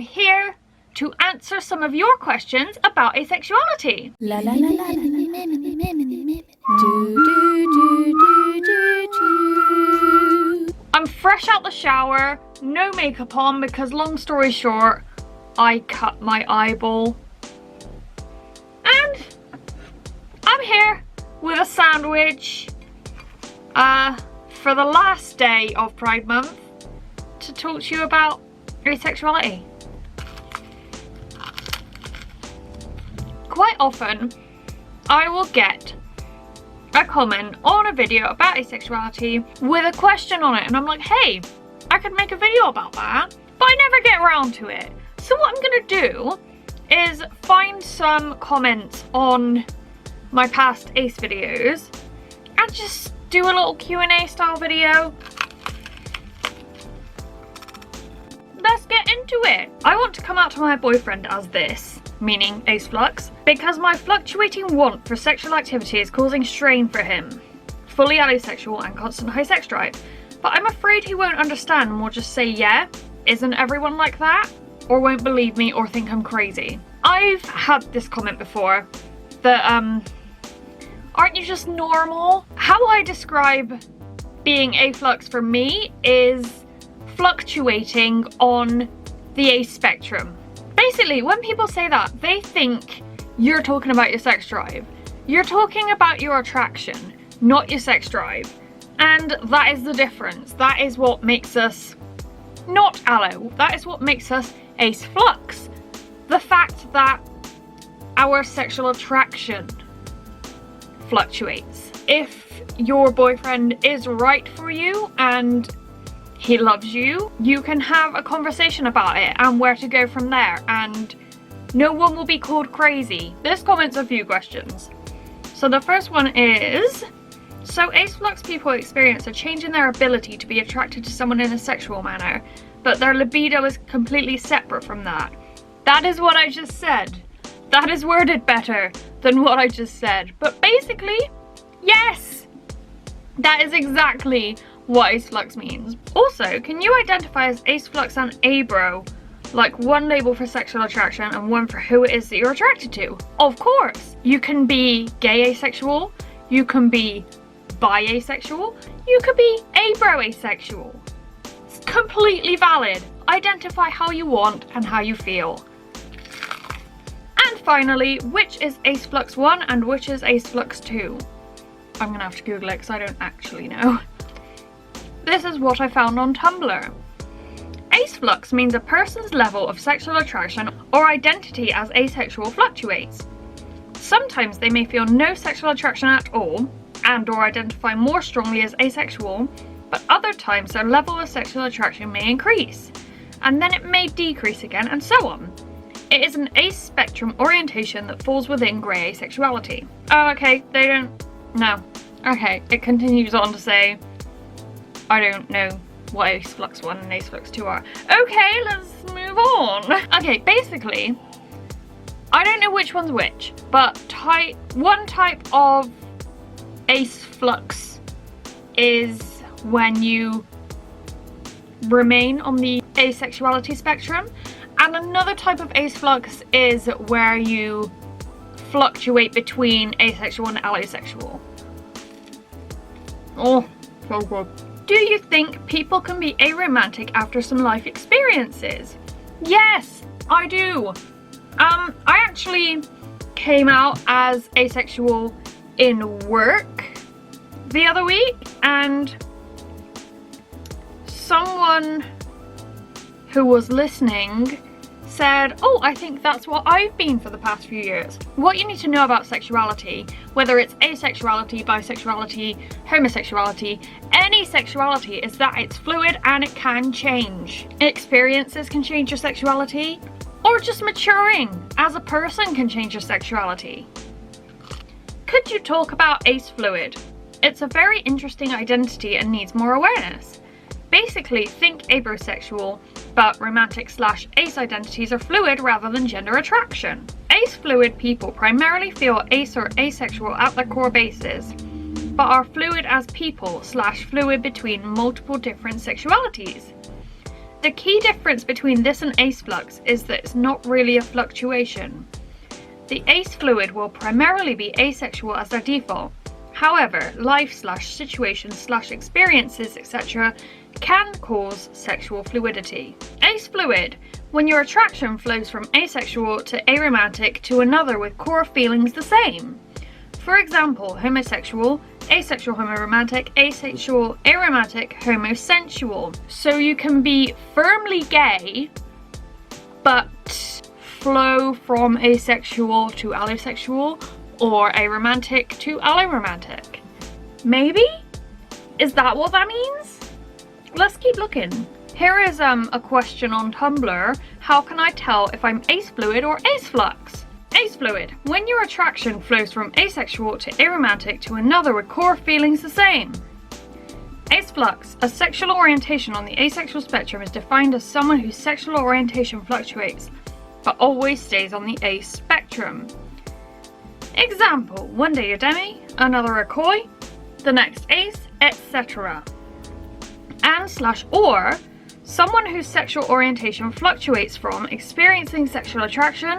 am here to answer some of your questions about asexuality. La la la la la. I'm fresh out the shower, no makeup on because, long story short, I cut my eyeball. And I'm here with a sandwich for the last day of Pride Month to talk to you about asexuality. Quite often, I will get a comment on a video about asexuality with a question on it, and I'm like, hey, I could make a video about that, but I never get around to it. So what I'm gonna do is find some comments on my past Ace videos and just do a little Q&A style video. Let's get into it. I want to come out to my boyfriend as this, meaning Aceflux, because my fluctuating want for sexual activity is causing strain for him. Fully asexual and constant high sex drive. But I'm afraid he won't understand and will just say, yeah, isn't everyone like that? Or won't believe me or think I'm crazy. I've had this comment before that, aren't you just normal? How I describe being Aceflux for me is fluctuating on the ace spectrum. Basically, when people say that, they think you're talking about your sex drive. You're talking about your attraction, not your sex drive. And that is the difference. That is what makes us not allo. That is what makes us Aceflux. The fact that our sexual attraction fluctuates. If your boyfriend is right for you and he loves you, you can have a conversation about it and where to go from there, and no one will be called crazy. This comment's a few questions. So the first one is, so Aceflux people experience a change in their ability to be attracted to someone in a sexual manner, but their libido is completely separate from that. That is what I just said. That is worded better than what I just said. But basically, yes, that is exactly what Aceflux means. Also, can you identify as Aceflux and abro, like one label for sexual attraction and one for who it is that you're attracted to? Of course. You can be gay asexual, you can be bi asexual, you could be abro asexual. It's completely valid. Identify how you want and how you feel. And finally, which is Aceflux 1 and which is Aceflux 2? I'm gonna have to Google it because I don't actually know. This is what I found on Tumblr. Aceflux means a person's level of sexual attraction or identity as asexual fluctuates. Sometimes they may feel no sexual attraction at all and or identify more strongly as asexual, but other times their level of sexual attraction may increase, and then it may decrease again, and so on. It is an ace spectrum orientation that falls within grey asexuality. Oh, okay, they don't... no. Okay, it continues on to say, I don't know what Aceflux 1 and Aceflux 2 are. Okay, let's move on. Okay, basically, I don't know which one's which, but one type of Aceflux is when you remain on the asexuality spectrum, and another type of Aceflux is where you fluctuate between asexual and allosexual. Oh, so good. Do you think people can be aromantic after some life experiences? Yes, I do. I actually came out as asexual in work the other week, and someone who was listening said, oh, I think that's what I've been for the past few years. What you need to know about sexuality, whether it's asexuality, bisexuality, homosexuality, any sexuality, is that it's fluid and it can change. Experiences can change your sexuality, or just maturing as a person can change your sexuality. Could you talk about ace fluid? It's a very interesting identity and needs more awareness. Basically, think abrosexual, but romantic/ace identities are fluid rather than gender attraction. Ace fluid people primarily feel ace or asexual at their core bases, but are fluid as people / fluid between multiple different sexualities. The key difference between this and Aceflux is that it's not really a fluctuation. The Ace fluid will primarily be asexual as their default. However, life/situations/experiences, etc. can cause sexual fluidity. Ace fluid, when your attraction flows from asexual to aromantic to another with core feelings the same. For example, homosexual, asexual homoromantic, asexual aromantic, homosensual. So you can be firmly gay, but flow from asexual to allosexual, or aromantic to alloromantic. Maybe? Is that what that means? Let's keep looking. Here is a question on Tumblr. How can I tell if I'm ace fluid or Aceflux? Ace fluid, when your attraction flows from asexual to aromantic to another with core feelings the same. Aceflux, a sexual orientation on the asexual spectrum, is defined as someone whose sexual orientation fluctuates, but always stays on the ace spectrum. Example, one day a demi, another a coy, the next ace, etc. And/or, someone whose sexual orientation fluctuates from experiencing sexual attraction,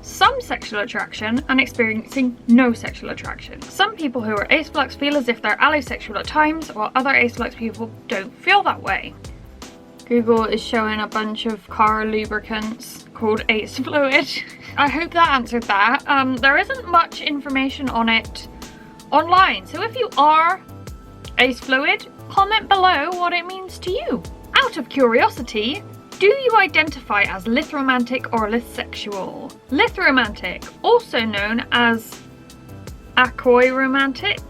some sexual attraction, and experiencing no sexual attraction. Some people who are Aceflux feel as if they're allosexual at times, while other Aceflux people don't feel that way. Google is showing a bunch of car lubricants called Ace Fluid. I hope that answered that. There isn't much information on it online, so if you are Ace Fluid, comment below what it means to you. Out of curiosity, do you identify as Lithromantic or Lithsexual? Lithromantic, also known as Acoiromantic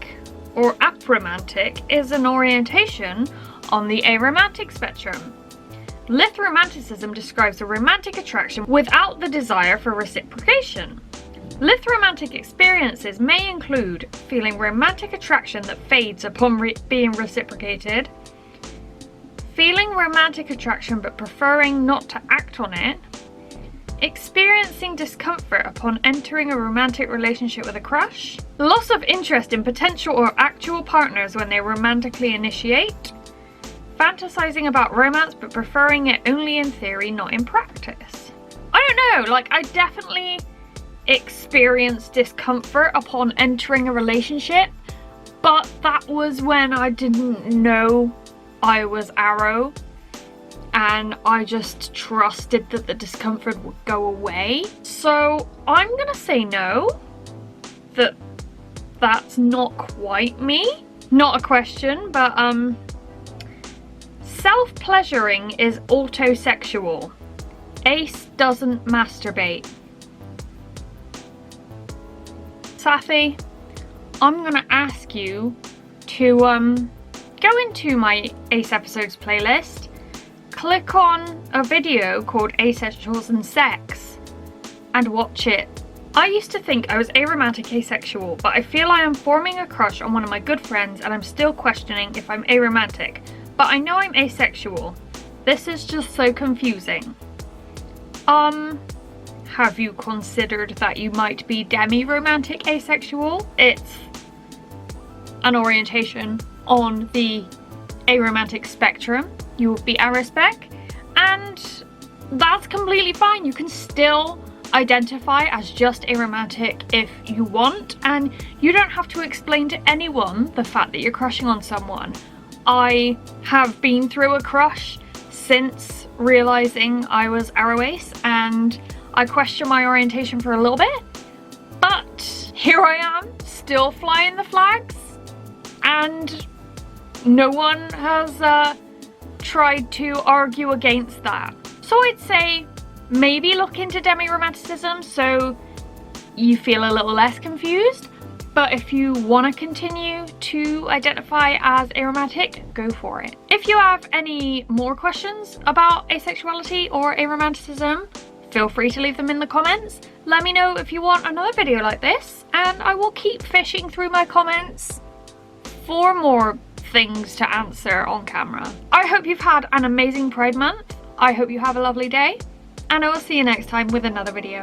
or Apromantic, is an orientation on the aromantic spectrum. Lithromanticism describes a romantic attraction without the desire for reciprocation. Lithromantic experiences may include feeling romantic attraction that fades upon being reciprocated, feeling romantic attraction but preferring not to act on it, experiencing discomfort upon entering a romantic relationship with a crush, loss of interest in potential or actual partners when they romantically initiate, fantasizing about romance but preferring it only in theory, not in practice. I don't know, like, I definitely experienced discomfort upon entering a relationship, but that was when I didn't know I was aro, and I just trusted that the discomfort would go away. So I'm gonna say no, that's not quite me. Not a question, but self-pleasuring is autosexual. Ace doesn't masturbate. Safi, I'm gonna ask you to go into my Ace episodes playlist, click on a video called Asexuals and Sex, and watch it. I used to think I was aromantic asexual, but I feel I am forming a crush on one of my good friends and I'm still questioning if I'm aromantic, but I know I'm asexual. This is just so confusing. Have you considered that you might be demiromantic asexual? It's an orientation on the aromantic spectrum. You will be arospec, and that's completely fine. You can still identify as just aromantic if you want, and you don't have to explain to anyone the fact that you're crushing on someone. I have been through a crush since realizing I was aroace, and I questioned my orientation for a little bit, but here I am, still flying the flags, and no one has tried to argue against that. So I'd say maybe look into Demiromentic so you feel a little less confused, but if you want to continue to identify as aromantic, go for it. If you have any more questions about asexuality or aromanticism, feel free to leave them in the comments. Let me know if you want another video like this, and I will keep fishing through my comments for more things to answer on camera. I hope you've had an amazing Pride Month. I hope you have a lovely day, and I will see you next time with another video.